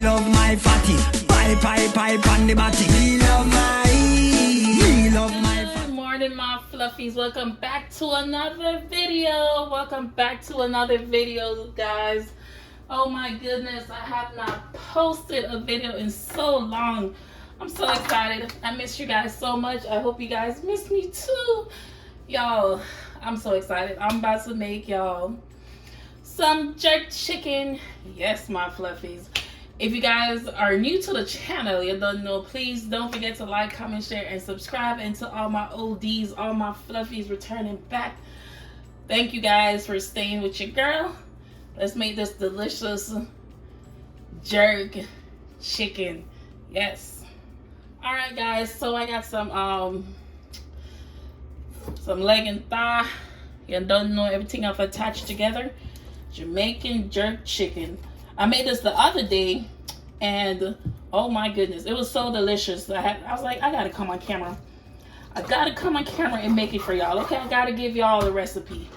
Love my fatty, pipe on the body. We love my. Good morning, my fluffies. Welcome back to another video. Guys. Oh my goodness, I have not posted a video in so long. I'm so excited. I miss you guys so much. I hope you guys miss me too. Y'all, I'm so excited. I'm about to make y'all some jerk chicken. Yes, my fluffies. If you guys are new to the channel, you don't know, please don't forget to like, comment, share, and subscribe. And to all my ODs, all my fluffies returning back, thank you guys for staying with your girl. Let's make this delicious jerk chicken. Yes. All right, guys. So I got some leg and thigh. You don't know, everything I've attached together. Jamaican jerk chicken. I made this the other day, and oh my goodness, it was so delicious. I was like, I gotta come on camera. I gotta come on camera and make it for y'all. Okay, I gotta give y'all the recipe,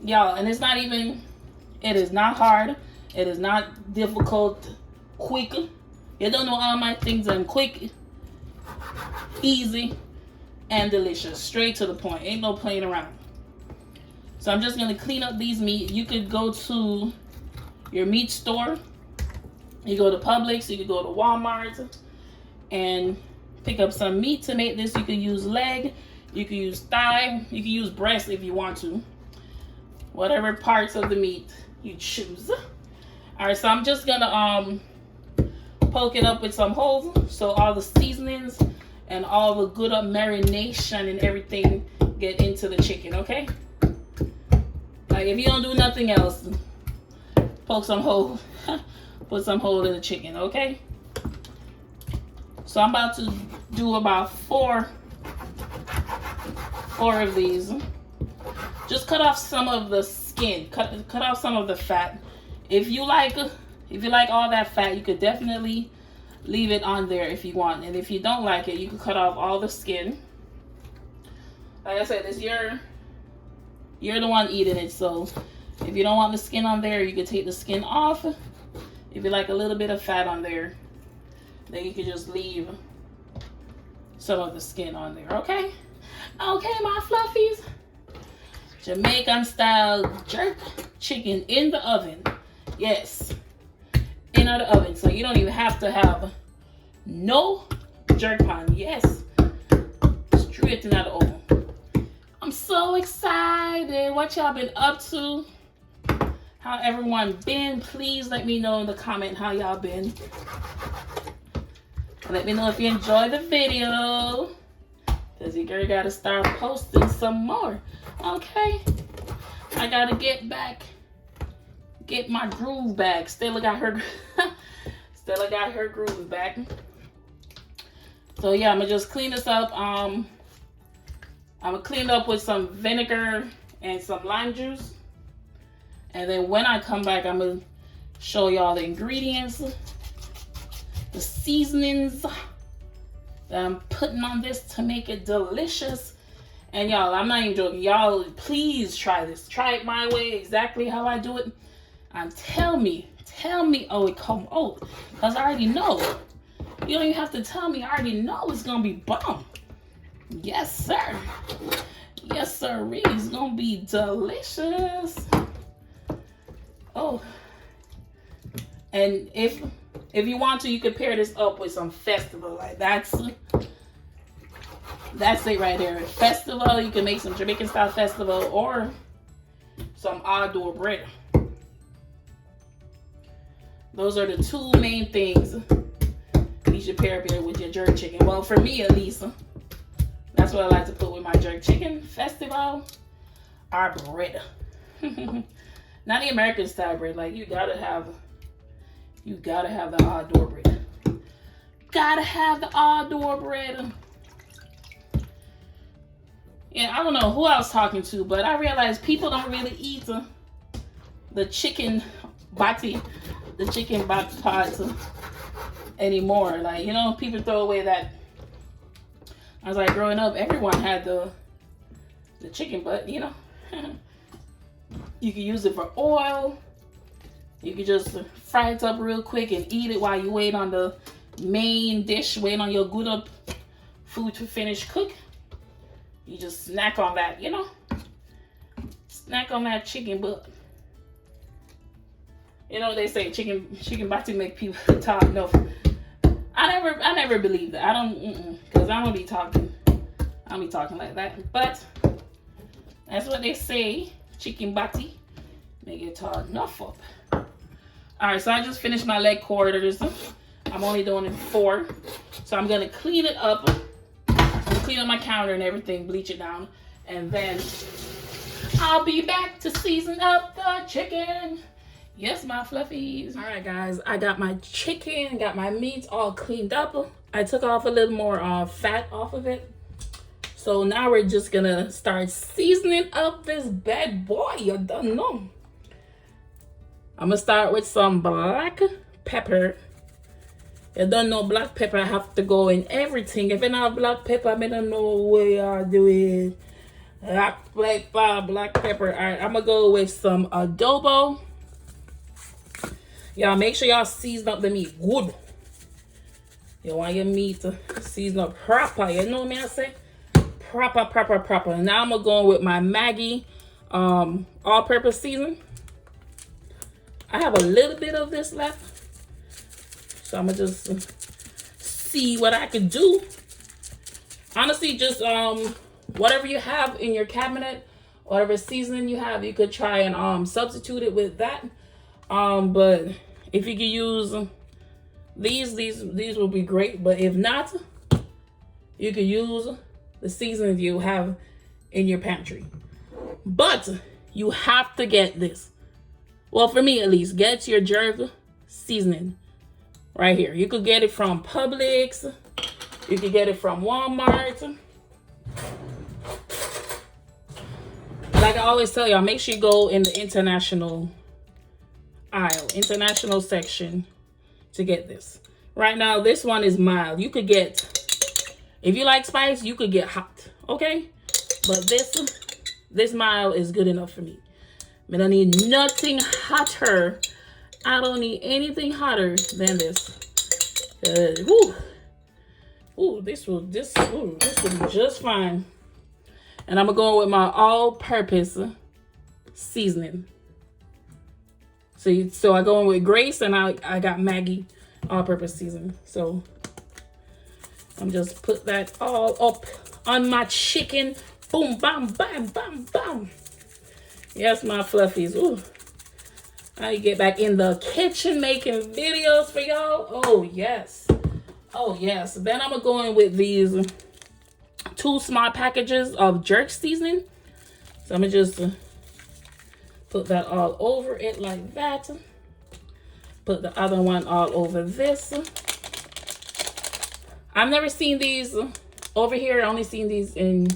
y'all. And it's not even. It is not hard. It is not difficult. Quick. You don't know, all my things are quick, easy, and delicious. Straight to the point. Ain't no playing around. So I'm just gonna clean up these meat. You could go to your meat store. You go to Publix. You could go to Walmart and pick up some meat to make this. You can use leg. You can use thigh. You can use breast if you want to. Whatever parts of the meat you choose. All right, so I'm just gonna poke it up with some holes so all the seasonings and all the good marination and everything get into the chicken. Okay. Like, if you don't do nothing else, poke some hole, put some hole in the chicken, okay? So I'm about to do about four of these. Just cut off some of the skin, cut off some of the fat. If you like all that fat, you could definitely leave it on there if you want. And if you don't like it, you can cut off all the skin. Like I said, it's you're the one eating it, so if you don't want the skin on there, you can take the skin off. If you like a little bit of fat on there, then you can just leave some of the skin on there, okay? Okay, my fluffies. Jamaican style jerk chicken in the oven. Yes, in the oven. So you don't even have to have no jerk pan. Yes, straight in the oven. I'm so excited. What y'all been up to? How everyone been? Please let me know in the comment how y'all been. Let me know if you enjoyed the video, because your girl gotta start posting some more. Okay, I gotta get my groove back. Stella got her groove back. So yeah, I'm gonna just clean this up. I'm gonna clean it up with some vinegar and some lime juice. And then when I come back, I'm gonna show y'all the ingredients, the seasonings that I'm putting on this to make it delicious. And y'all, I'm not even joking. Y'all, please try this. Try it my way, exactly how I do it. And tell me, oh, it come out. Because I already know. You don't even have to tell me. I already know it's gonna be bomb. Yes, sir. Yes, sir. It's gonna be delicious. Oh, and if you want to, you could pair this up with some festival. Like that's it right there. Festival. You can make some Jamaican style festival or some outdoor bread. Those are the two main things you should pair up here with your jerk chicken. Well, for me at least, that's what I like to put with my jerk chicken. Festival or bread. Not the American style bread. Like, you gotta have the outdoor bread. Gotta have the outdoor bread. Yeah, I don't know who I was talking to, but I realized people don't really eat the chicken bati, the chicken pot anymore. Like, you know, people throw away that. I was like, growing up, everyone had the chicken butt, you know. You can use it for oil. You can just fry it up real quick and eat it while you wait on the main dish, waiting on your good up food to finish cook. You just snack on that, you know? Snack on that chicken butt. You know they say chicken body make people talk. No, I never believe that. I don't, cause I don't be talking like that. But that's what they say. Chicken body make it talk. Enough up. All right, so I just finished my leg quarters. I'm only doing it 4, so I'm gonna clean it up. Clean up my counter and everything, bleach it down, and then I'll be back to season up the chicken. Yes, my fluffies. All right, guys, I got my chicken, got my meat all cleaned up. I took off a little more fat off of it. So now we're just gonna start seasoning up this bad boy. You don't know. I'm gonna start with some black pepper. You don't know black pepper, I have to go in everything. If I don't have black pepper, I don't know what y'all doing. Black pepper. All right, I'm gonna go with some adobo. Y'all make sure y'all season up the meat good. You want your meat to season up proper. You know what I say? Proper. Now I'm gonna go with my Maggi all-purpose season. I have a little bit of this left, so I'm gonna just see what I can do. Honestly, just whatever you have in your cabinet, whatever seasoning you have, you could try and substitute it with that. But if you could use these will be great. But if not, you could use the seasoning you have in your pantry. But you have to get this. Well, for me at least, get your jerk seasoning right here. You could get it from Publix. You could get it from Walmart. Like I always tell y'all, make sure you go in the international aisle, international section to get this. Right now, this one is mild. You could get, if you like spice, you could get hot, okay? But this mild is good enough for me. I don't need nothing hotter. I don't need anything hotter than this. This will be just fine. And I'm gonna go with my all-purpose seasoning. So I go in with Grace, and I got Maggi all-purpose seasoning. So I'm just put that all up on my chicken. Boom, bam, bam, bam, bam. Yes, my fluffies. Ooh. I get back in the kitchen making videos for y'all. Oh, yes. Oh, yes. Then I'm going to go in with these 2 small packages of jerk seasoning. So I'm going to just put that all over it like that. Put the other one all over this. I've never seen these over here. I only seen these in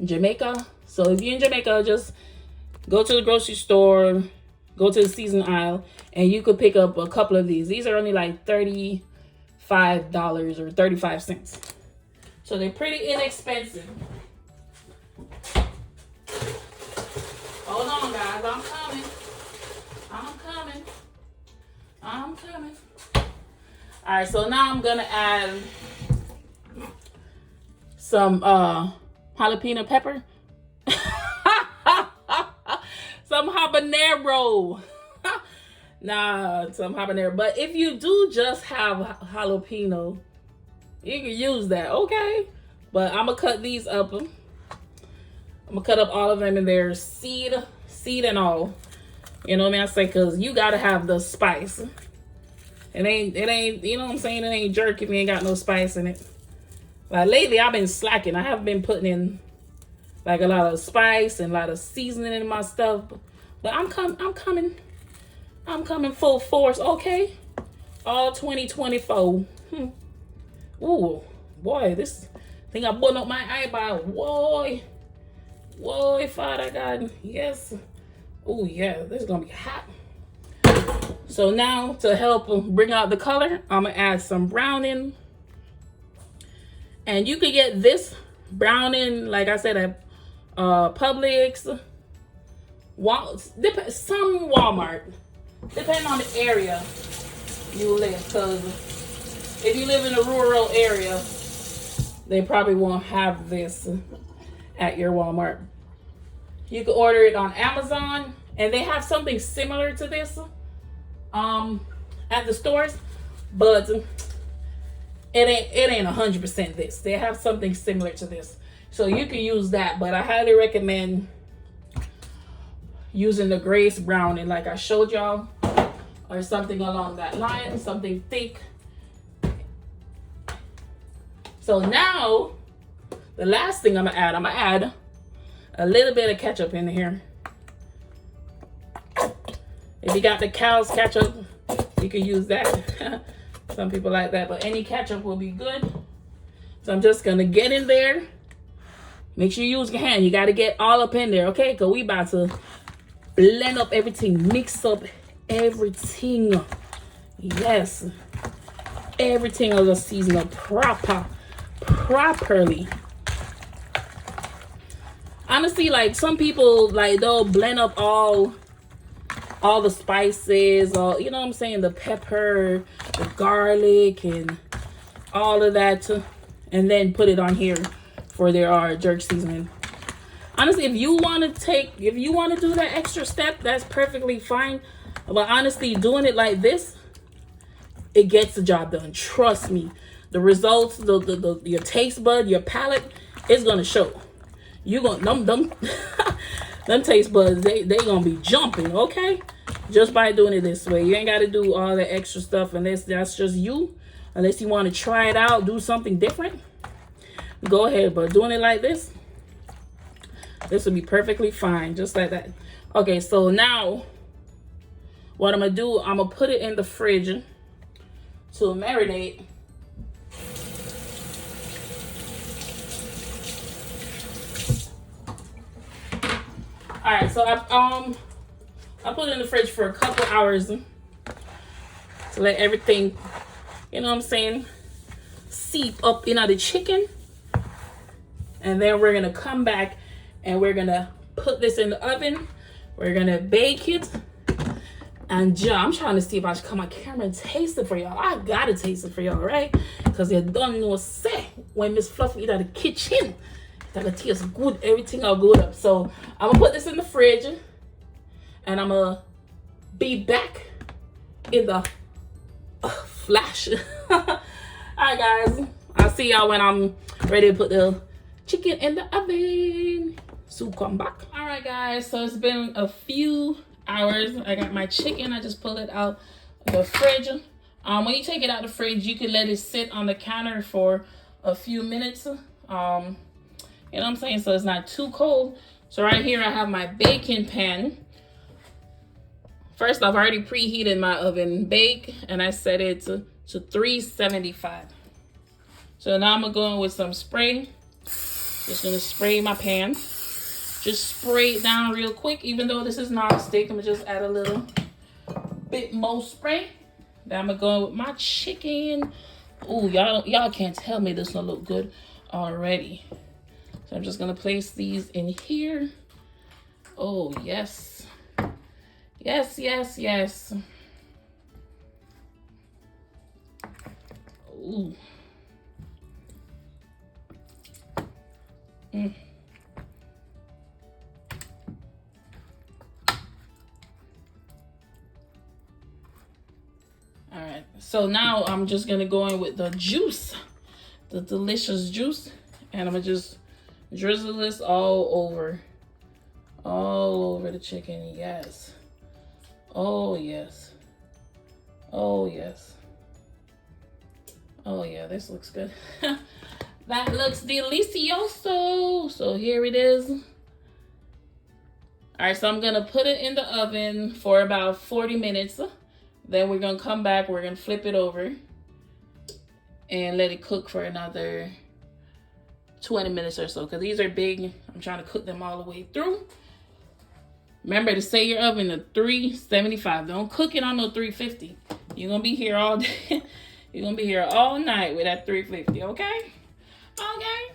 Jamaica. So if you're in Jamaica, just go to the grocery store, go to the season aisle, and you could pick up a couple of these. These are only like $35 or 35 cents. So they're pretty inexpensive. Hold on, guys. I'm coming. All right, so now I'm going to add some jalapeno pepper. Some habanero. Some habanero. But if you do just have jalapeno, you can use that, okay? But I'm gonna cut these up. I'm gonna cut up all of them in there, seed and all. You know what I mean? I say, because you gotta have the spice. It ain't, you know what I'm saying? It ain't jerk if you ain't got no spice in it. Like lately, I've been slacking. I haven't been putting in like a lot of spice and a lot of seasoning in my stuff. But I'm coming full force, okay? All 2024. Ooh, boy, this thing I button up my eyeball. Whoa, Father God, yes. Oh yeah, this is gonna be hot. So now to help bring out the color, I'm gonna add some browning. And you could get this browning, like I said, at Publix, some Walmart. depending on the area you live. Because if you live in a rural area, they probably won't have this at your Walmart. You can order it on Amazon, and they have something similar to this at the stores, but it ain't 100% this. They have something similar to this, so you can use that. But I highly recommend using the Grace Browning, like I showed y'all, or something along that line, something thick. So now, the last thing I'm gonna add a little bit of ketchup in here. If you got the cow's ketchup, you can use that. Some people like that, but any ketchup will be good. So I'm just gonna get in there. Make sure you use your hand. You gotta get all up in there, okay? Because we about to blend up everything, mix up everything. Yes. Everything of the seasoning properly. Honestly, like some people, like they'll blend up all the spices, or you know what I'm saying, the pepper, the garlic, and all of that, and then put it on here for their jerk seasoning. Honestly, if you want to do that extra step, that's perfectly fine. But honestly, doing it like this, it gets the job done. Trust me. The results, your taste bud, your palate, is gonna show. You gonna them taste buds, they gonna be jumping, okay? Just by doing it this way. You ain't gotta do all the extra stuff unless that's just you. Unless you want to try it out, do something different, go ahead. But doing it like this will be perfectly fine, just like that. Okay, so now what I'm gonna do, I'm gonna put it in the fridge to marinate. All right, so I put it in the fridge for a couple hours to let everything, you know what I'm saying, seep up into the chicken. And then we're gonna come back and we're gonna put this in the oven. We're gonna bake it. And I'm trying to see if I should come on camera and taste it for y'all. I gotta taste it for y'all, right? Because you don't know say when Miss Fluffy eat out of the kitchen. That tastes good, everything all good up. So I'm gonna put this in the fridge and I'm gonna be back in the flash. All right, guys, I'll see y'all when I'm ready to put the chicken in the oven. So come back. All right, guys, so it's been a few hours. I got my chicken. I just pulled it out the fridge. When you take it out the fridge, you can let it sit on the counter for a few minutes. You know what I'm saying? So it's not too cold. So right here I have my baking pan. First, I've already preheated my oven bake, and I set it to 375. So now I'm gonna go in with some spray. Just gonna spray my pan. Just spray it down real quick. Even though this is non-stick, I'm gonna just add a little bit more spray. Then I'm gonna go in with my chicken. Ooh, y'all can't tell me this don't look good already. So I'm just gonna place these in here. Oh, yes. Yes, yes, yes. Ooh. All right, so now I'm just gonna go in with the juice, the delicious juice, and I'm gonna just drizzle this all over the chicken. Yes. Oh yes. Oh yes. Oh yeah, this looks good. That looks delicioso. So here it is. All right, so I'm gonna put it in the oven for about 40 minutes. Then we're gonna come back, we're gonna flip it over and let it cook for another 20 minutes or so, because these are big. I'm trying to cook them all the way through. Remember to set your oven to 375. Don't cook it on no 350. You're gonna be here all day. You're gonna be here all night with that 350, okay? Okay.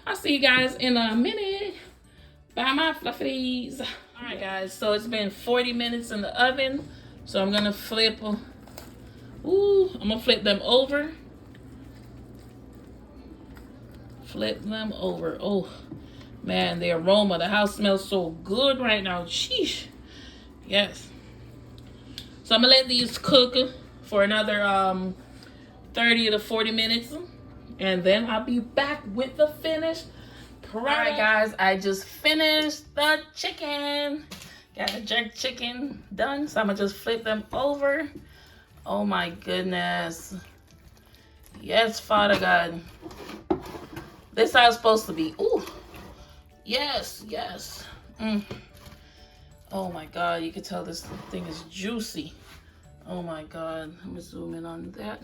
I'll see you guys in a minute. Bye, my fluffies. All right, guys, so it's been 40 minutes in the oven. So I'm gonna flip. I'm gonna flip them over. Flip them over. Oh man, the aroma. The house smells so good right now. Sheesh. Yes. So I'm gonna let these cook for another 30 to 40 minutes, and then I'll be back with the finished product. All right, guys, I just finished the chicken. Got the jerk chicken done, so I'm gonna just flip them over. Oh my goodness. Yes, Father God. This is how it's supposed to be. Ooh. Yes, yes. Oh my God, you can tell this thing is juicy. Oh my God, let me zoom in on that.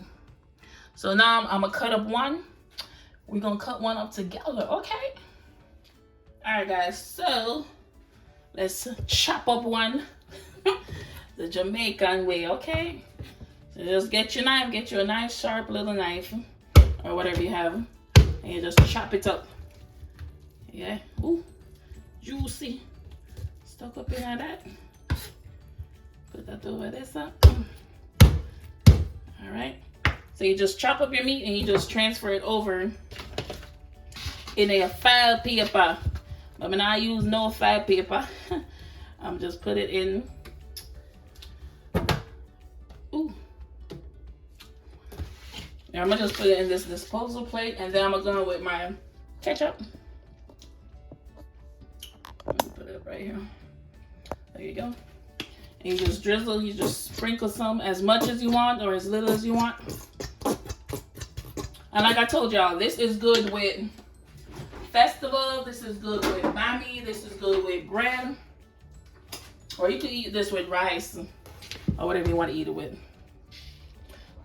So now I'm gonna cut up one. We're gonna cut one up together, okay? All right, guys, so let's chop up one the Jamaican way, okay? So just get your knife, get you a nice sharp little knife or whatever you have, and you just chop it up. Yeah, ooh, juicy. Stuck up in that. Put that over this up. All right. So you just chop up your meat and you just transfer it over in a file paper. But when I use no file paper, I'm just put it in. Ooh. Now I'm gonna just put it in this disposal plate, and then I'm gonna go with my ketchup. Put it right here. There you go. And you just drizzle, you just sprinkle some as much as you want or as little as you want. And like I told y'all, this is good with festival, this is good with bami, this is good with bread. Or you can eat this with rice or whatever you want to eat it with.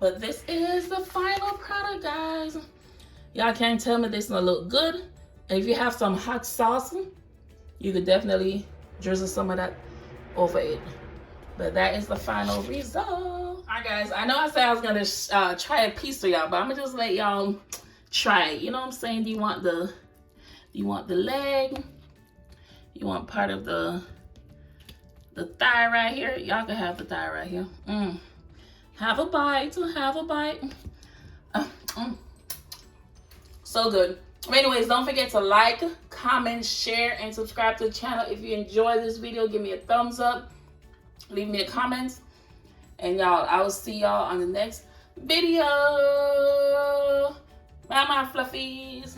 But this is the final product, guys. Y'all can't tell me this doesn't look good. And if you have some hot sauce, you could definitely drizzle some of that over it. But that is the final result. All right, guys, I know I said I was gonna try a piece for y'all, but I'm gonna just let y'all try it. You know what I'm saying? Do you want the leg? You want part of the thigh right here? Y'all can have the thigh right here. Have a bite, have a bite. So good. Anyways, don't forget to like, comment, share, and subscribe to the channel. If you enjoy this video, give me a thumbs up. Leave me a comment. And y'all, I will see y'all on the next video. Bye, my fluffies.